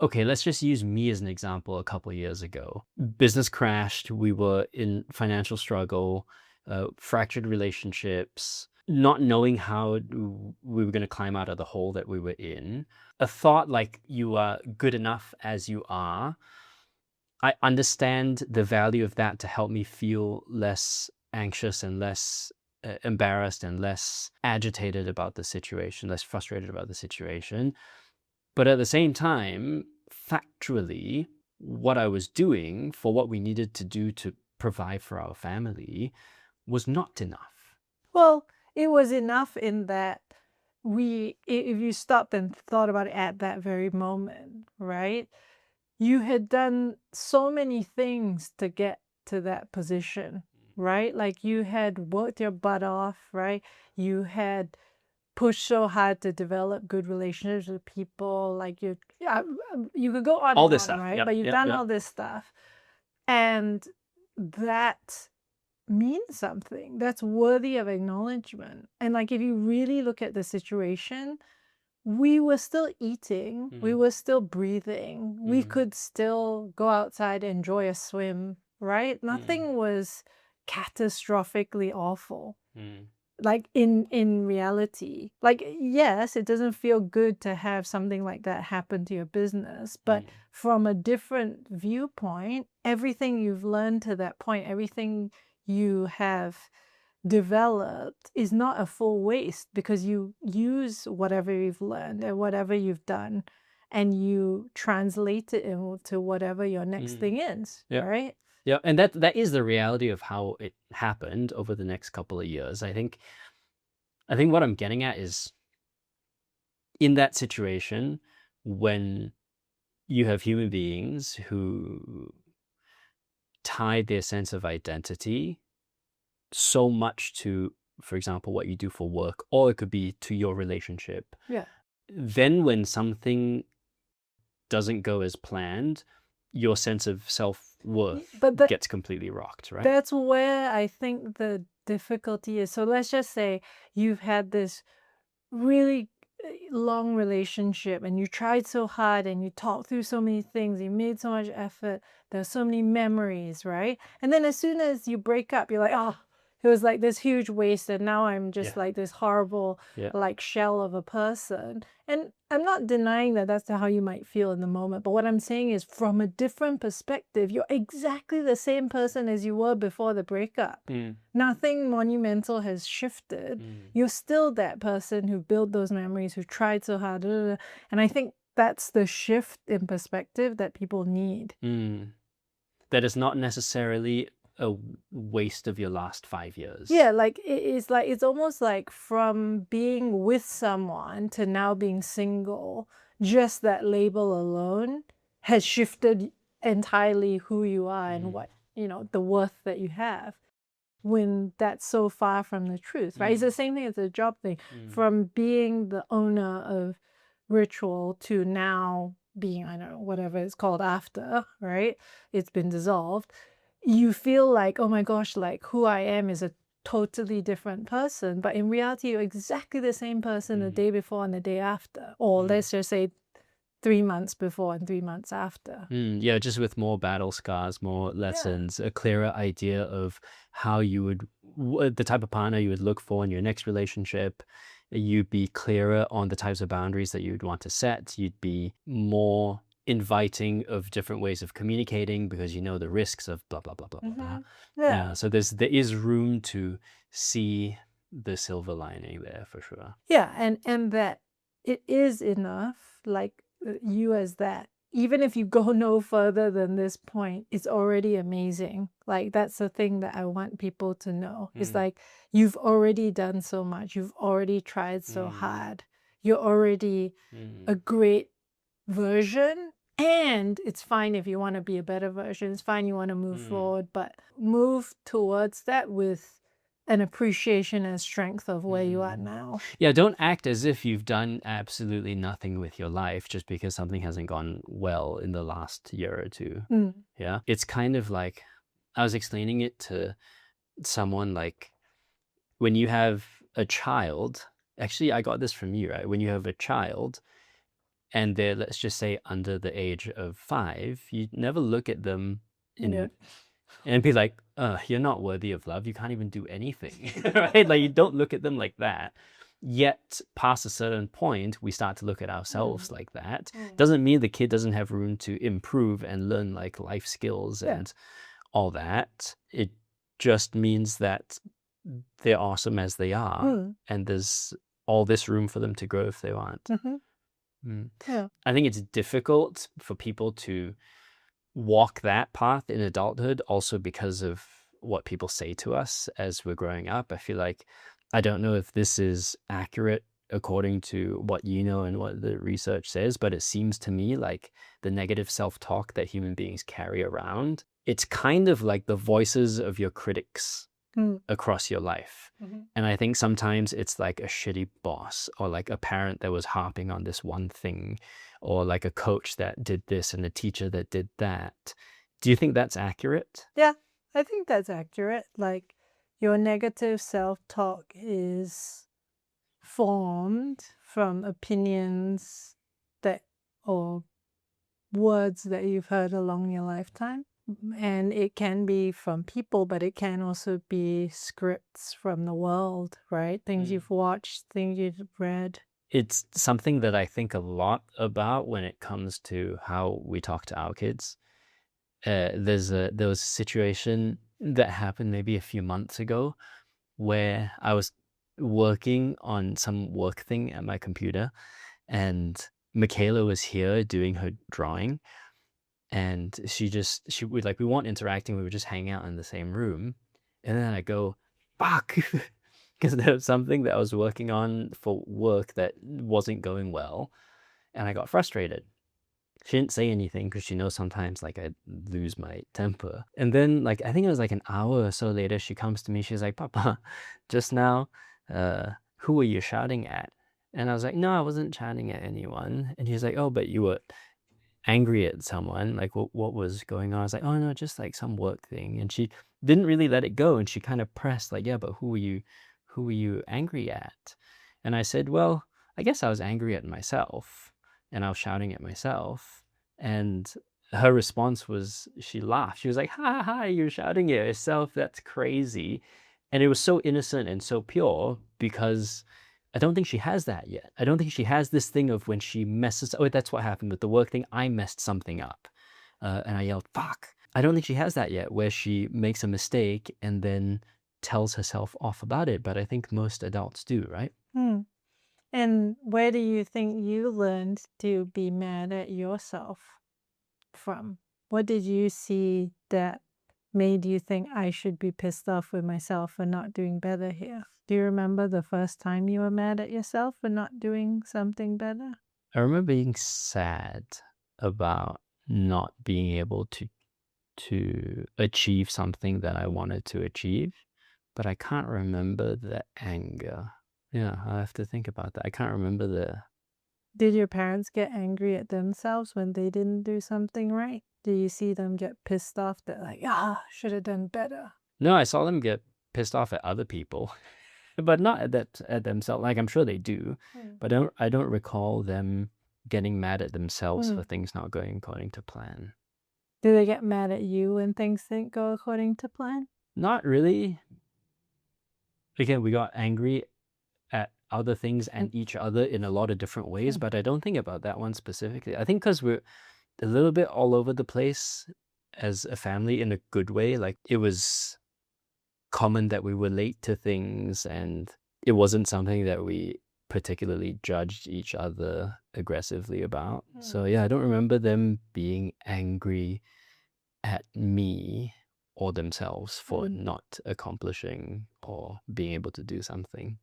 okay, let's just use me as an example. A couple of years ago, business crashed. We were in financial struggle, fractured relationships, not knowing how we were going to climb out of the hole that we were in. A thought like, you are good enough as you are. I understand the value of that to help me feel less anxious and less embarrassed and less agitated about the situation, less frustrated about the situation. But at the same time, factually, what I was doing for what we needed to do to provide for our family was not enough. Well, it was enough in that if you stopped and thought about it at that very moment, right? You had done so many things to get to that position, right? Like you had worked your butt off, right? You had pushed so hard to develop good relationships with people. Like you could go on All and this on, stuff. right? Yep, But you've yep, done yep. all this stuff. And that means something. That's worthy of acknowledgement. And like if you really look at the situation, we were still eating, we were still breathing, we could still go outside, enjoy a swim, right? Nothing was catastrophically awful. Like in reality, like yes, it doesn't feel good to have something like that happen to your business, but from a different viewpoint, everything you've learned to that point, everything you have developed is not a full waste, because you use whatever you've learned and whatever you've done and you translate it into whatever your next thing is, Yeah. right? Yeah, and that is the reality of how it happened over the next couple of years. I think what I'm getting at is, in that situation, when you have human beings who tie their sense of identity so much to, for example, what you do for work, or it could be to your relationship. Yeah. Then when something doesn't go as planned, your sense of self-worth But gets completely rocked, right? that's where I think the difficulty is. So let's just say you've had this really long relationship and you tried so hard and you talked through so many things, you made so much effort, there's so many memories, right? And then as soon as you break up, you're like, oh, it was like this huge waste and now I'm just like this horrible like shell of a person. And I'm not denying that that's how you might feel in the moment, but what I'm saying is, from a different perspective, you're exactly the same person as you were before the breakup. Nothing monumental has shifted. You're still that person who built those memories, who tried so hard. And I think that's the shift in perspective that people need. That is not necessarily a waste of your last 5 years. Yeah, like it's almost like from being with someone to now being single, just that label alone has shifted entirely who you are and what, the worth that you have, when that's so far from the truth, right? It's the same thing as the job thing. From being the owner of Ritual to now being, I don't know, whatever it's called after, right? It's been dissolved. You feel like, oh my gosh, like who I am is a totally different person. But in reality, you're exactly the same person the day before and the day after. Or let's just say 3 months before and 3 months after. Yeah, just with more battle scars, more lessons, a clearer idea of how you would, the type of partner you would look for in your next relationship. You'd be clearer on the types of boundaries that you'd want to set. You'd be more inviting of different ways of communicating, because you know the risks of blah, blah, blah, blah, blah, blah. Yeah, so there is room to see the silver lining there, for sure. Yeah, and that it is enough, like you as that. Even if you go no further than this point, it's already amazing. Like that's the thing that I want people to know. It's like, you've already done so much. You've already tried so hard. You're already a great version. And it's fine if you want to be a better version. It's fine you want to move forward, but move towards that with an appreciation and strength of where you are now. Yeah, don't act as if you've done absolutely nothing with your life just because something hasn't gone well in the last year or two. Yeah, it's kind of like, I was explaining it to someone, like when you have a child, actually I got this from you, right? When you have a child, and they're, let's just say, under the age of 5, you never look at them Yeah. and be like, you're not worthy of love. You can't even do anything, right? Like, you don't look at them like that. Yet, past a certain point, we start to look at ourselves like that. Doesn't mean the kid doesn't have room to improve and learn like life skills Yeah. and all that. It just means that they're awesome as they are, and there's all this room for them to grow if they want. Mm-hmm. Yeah. I think it's difficult for people to walk that path in adulthood, also because of what people say to us as we're growing up. I feel like, I don't know if this is accurate according to what you know and what the research says, but it seems to me like the negative self-talk that human beings carry around, it's kind of like the voices of your critics across your life. And I think sometimes it's like a shitty boss, or like a parent that was harping on this one thing, or like a coach that did this and a teacher that did that. Do you think that's accurate? Yeah, I think that's accurate. Like, your negative self-talk is formed from opinions that, or words that you've heard along your lifetime. And it can be from people, but it can also be scripts from the world, right? Things you've watched, things you've read. It's something that I think a lot about when it comes to how we talk to our kids. There was a situation that happened maybe a few months ago where I was working on some work thing at my computer, and Michaela was here doing her drawing, and we weren't interacting, we were just hanging out in the same room. And then I go, fuck, because there was something that I was working on for work that wasn't going well, and I got frustrated. She didn't say anything because she knows sometimes like I lose my temper. And then like I think it was like an hour or so later, she comes to me, she's like, Papa, just now, who were you shouting at? And I was like, no, I wasn't shouting at anyone. And she's like, oh, but you were angry at someone. Like, what was going on? I was like, oh no, just like some work thing. And she didn't really let it go, and she kind of pressed like, yeah, but who were you angry at? And I said, well, I guess I was angry at myself, and I was shouting at myself. And her response was, she laughed. She was like, ha ha ha, you're shouting at yourself, that's crazy. And it was so innocent and so pure, because I don't think she has that yet. I don't think she has this thing of when she messes. Oh, that's what happened with the work thing. I messed something up, and I yelled, fuck. I don't think she has that yet, where she makes a mistake and then tells herself off about it. But I think most adults do, right? And where do you think you learned to be mad at yourself from? What did you see that made you think I should be pissed off with myself for not doing better here? Do you remember the first time you were mad at yourself for not doing something better? I remember being sad about not being able to achieve something that I wanted to achieve, but I can't remember the anger. Yeah, I have to think about that. I can't remember the. Did your parents get angry at themselves when they didn't do something right? Do you see them get pissed off that like, should have done better? No, I saw them get pissed off at other people, but not at themselves. Like, I'm sure they do, but I don't recall them getting mad at themselves for things not going according to plan. Do they get mad at you when things didn't go according to plan? Not really. Again, we got angry at other things and each other in a lot of different ways, but I don't think about that one specifically. I think because we're a little bit all over the place as a family in a good way. Like, it was common that we were late to things, and it wasn't something that we particularly judged each other aggressively about. So yeah, I don't remember them being angry at me or themselves for not accomplishing or being able to do something.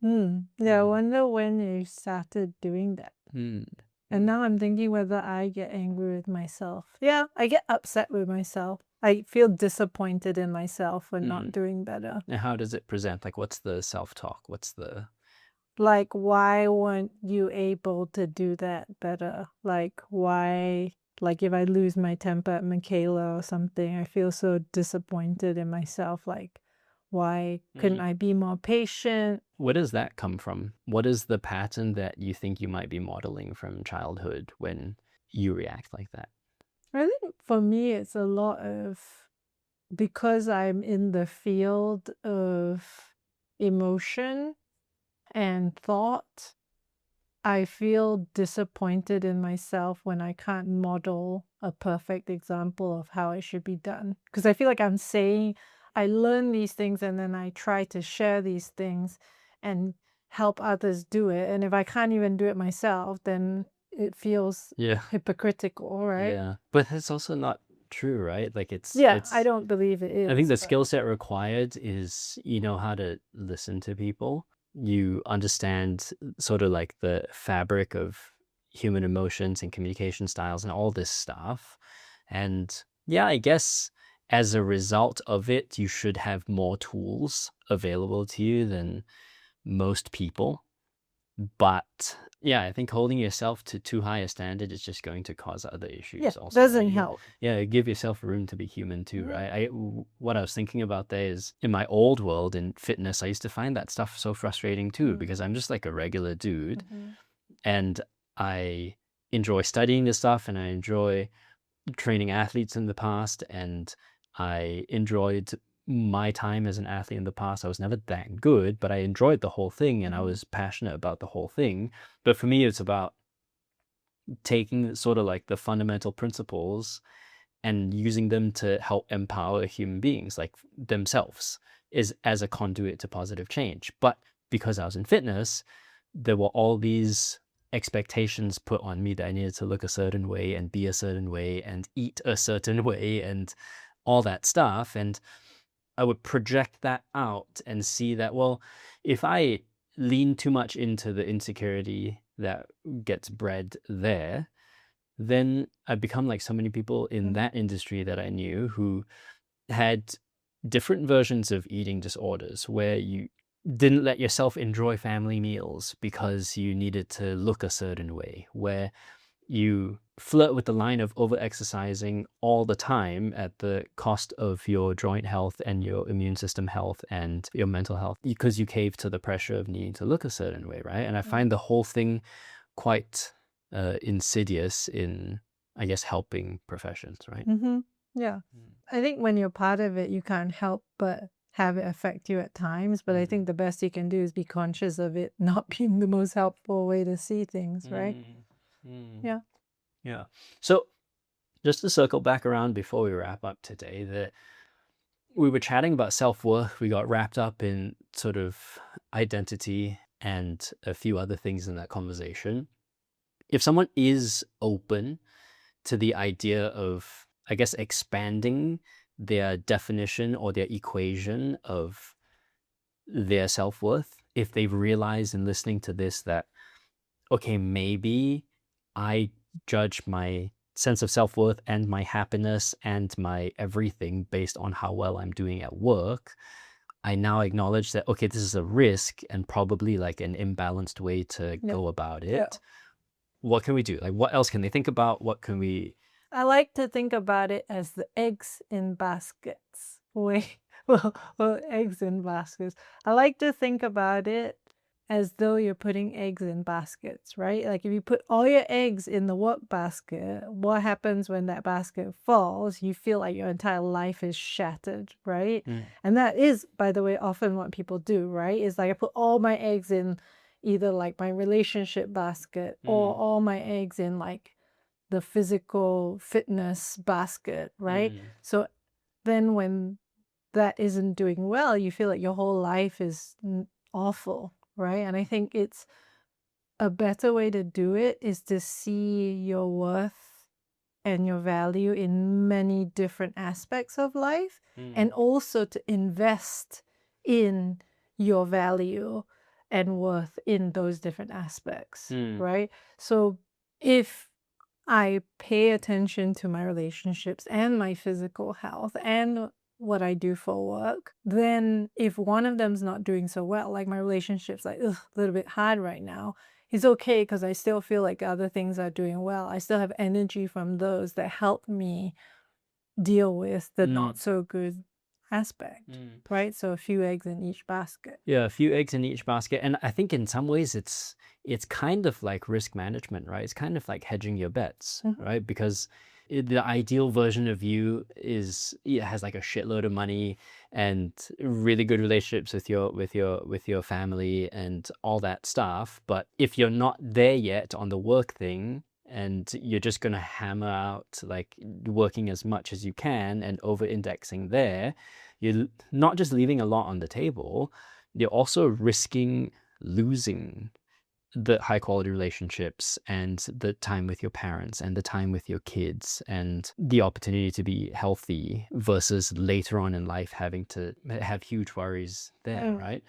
Yeah, I wonder when you started doing that. And now I'm thinking whether I get angry with myself. Yeah, I get upset with myself. I feel disappointed in myself for not doing better. And how does it present? Like, what's the self-talk? What's the... Like, why weren't you able to do that better? Like, why, like if I lose my temper at Michaela or something, I feel so disappointed in myself. Like, Why couldn't I be more patient? Where does that come from? What is the pattern that you think you might be modeling from childhood when you react like that? I think for me, it's a lot of because I'm in the field of emotion and thought, I feel disappointed in myself when I can't model a perfect example of how it should be done. Because I feel like I'm saying, I learn these things and then I try to share these things and help others do it. And if I can't even do it myself, then it feels Yeah. hypocritical, right? Yeah. But it's also not true, right? Like Yeah, I don't believe it I think is, the but skill set required is you know how to listen to people. You understand sort of like the fabric of human emotions and communication styles and all this stuff. And yeah, I guess as a result of it, you should have more tools available to you than most people. But yeah, I think holding yourself to too high a standard is just going to cause other yeah, issues also, right? doesn't help. Yeah, give yourself room to be human too, Mhm, right? What I was thinking about there is in my old world in fitness, I used to find that stuff so frustrating too mm, because I'm just like a regular dude mhm, and I enjoy studying this stuff and I enjoy training athletes in the past and I enjoyed my time as an athlete in the past. I was never that good, but I enjoyed the whole thing and I mhm, was passionate about the whole thing. But for me, it's about taking sort of like the fundamental principles and using them to help empower human beings like themselves is as a conduit to positive change. But because I was in fitness, there were all these expectations put on me that I needed to look a certain way and be a certain way and eat a certain way and all that stuff. And I would project that out and see that, well, if I lean too much into the insecurity that gets bred there, then I become like so many people in mhm, that industry that I knew who had different versions of eating disorders where you didn't let yourself enjoy family meals because you needed to look a certain way, where you flirt with the line of over exercising all the time at the cost of your joint health and your immune system health and your mental health because you cave to the pressure of needing to look a certain way, right? And I mm, find the whole thing quite insidious in, I guess, helping professions, right? mhm, yeah. Mm. I think when you're part of it, you can't help but have it affect you at times. But I Mm. think the best you can do is be conscious of it not being the most helpful way to see things, right? Mm. Mm. Yeah. Yeah. So just to circle back around before we wrap up today, we were chatting about self-worth. We got wrapped up in sort of identity and a few other things in that conversation. If someone is open to the idea of, I guess, expanding their definition or their equation of their self-worth, if they've realized in listening to this that, okay, maybe I judge my sense of self-worth and my happiness and my everything based on how well I'm doing at work, I now acknowledge that, okay, this is a risk and probably like an imbalanced way to Yeah. go about Yeah. it. What can we do? Like, what else can they think about? What can we? I like to think about it as the eggs in baskets. Wait, eggs in baskets. I like to think about it as though you're putting eggs in baskets, right? Like if you put all your eggs in the work basket, what happens when that basket falls? You feel like your entire life is shattered, right? Mm, And that is, by the way, often what people do, right? Is like I put all my eggs in either like my relationship basket or mm, all my eggs in like the physical fitness basket, right? mm, So then when that isn't doing well, you feel like your whole life is awful, right? And I think it's a better way to do it is to see your worth and your value in many different aspects of life mm, and also to invest in your value and worth in those different aspects, mm, right? So if I pay attention to my relationships and my physical health and what I do for work, then if one of them's not doing so well, like my relationship's like ugh, a little bit hard right now, it's okay because I still feel like other things are doing well. I still have energy from those that help me deal with the mm. not so good aspect, Mm. right? So a few eggs in each basket. Yeah, a few eggs in each basket. And I think in some ways it's kind of like risk management, right? It's kind of like hedging your bets, Mhm. right? Because the ideal version of you is it has like a shitload of money and really good relationships with your family and all that stuff. But if you're not there yet on the work thing, and you're just going to hammer out like working as much as you can and over indexing there, you're not just leaving a lot on the table, you're also risking losing the high quality relationships and the time with your parents and the time with your kids and the opportunity to be healthy versus later on in life having to have huge worries there, Mm. right?